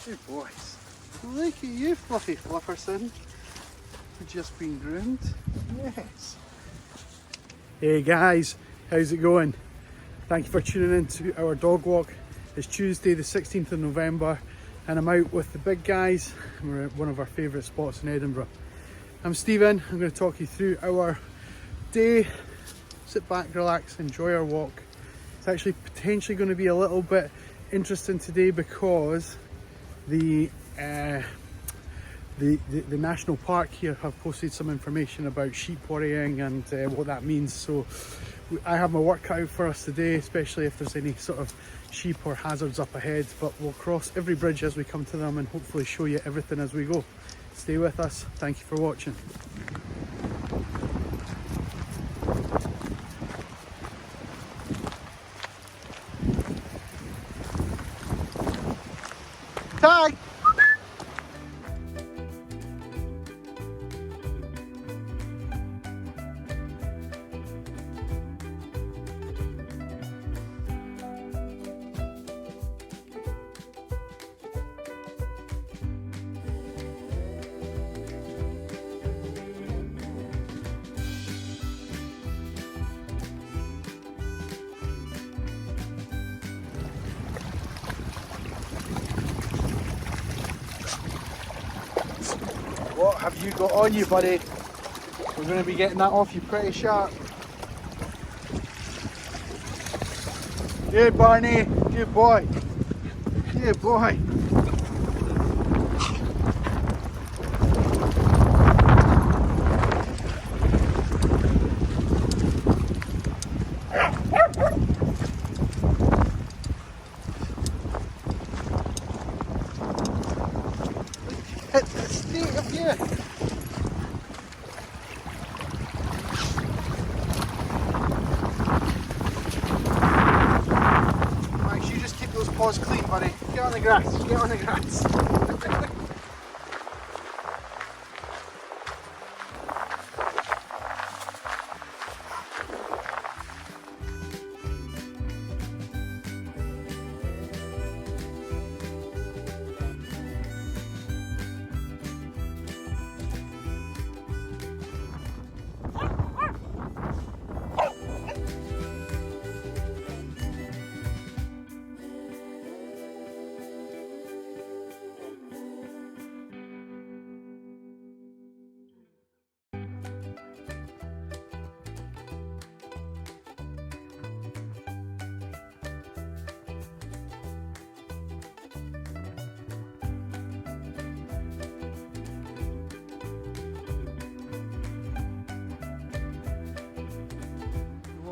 Good boys. Look at you, fluffy flufferson. You've just been groomed. Yes. Hey guys, how's it going? Thank you for tuning in to our dog walk. It's Tuesday the 16th of November and I'm out with the big guys. We're at one of our favourite spots in Edinburgh. I'm Stephen. I'm going to talk you through our day. Sit back, relax, enjoy our walk. It's actually potentially going to be a little bit interesting today because the national park here have posted some information about sheep worrying and what that means. So I have my work cut out for us today, especially if there's any sort of sheep or hazards up ahead, but we'll cross every bridge as we come to them and hopefully show you everything as we go. Stay with us. Thank you for watching. Tag! What have you got on you, buddy? We're going to be getting that off you pretty sharp. Good, Barney. Good boy. Good boy. Hit the state of you. Max, you just keep those paws clean, buddy. Get on the grass. Get on the grass.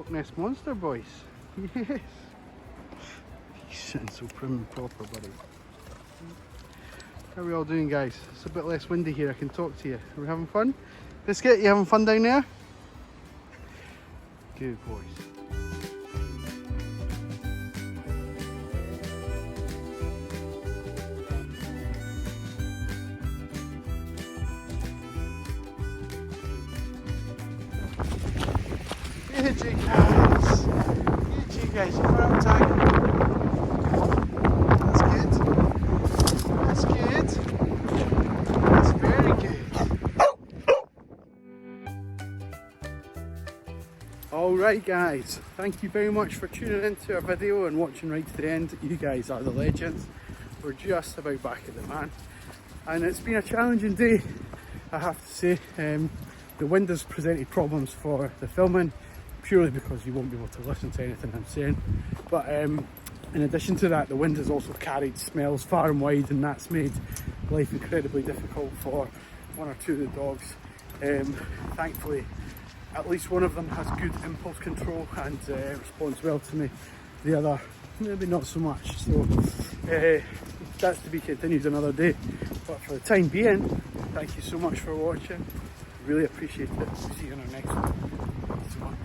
Nest monster, boys. Yes. He's sitting so prim and proper, buddy. How are we all doing, guys? It's a bit less windy here. I can talk to you. Are we having fun? Biscuit, you having fun down there? Good boys. Good you guys. Good you guys. You put up tag. That's good. That's good. That's very good. Alright guys, thank you very much for tuning into our video and watching right to the end. You guys are the legends. We're just about back at the van. And it's been a challenging day, I have to say. The wind has presented problems for the filming, purely because you won't be able to listen to anything I'm saying. But in addition to that, the wind has also carried smells far and wide, and that's made life incredibly difficult for one or two of the dogs. Thankfully, at least one of them has good impulse control and responds well to me. The other, maybe not so much. So that's to be continued another day. But for the time being, thank you so much for watching. Really appreciate it. See you in our next one. Thanks so much.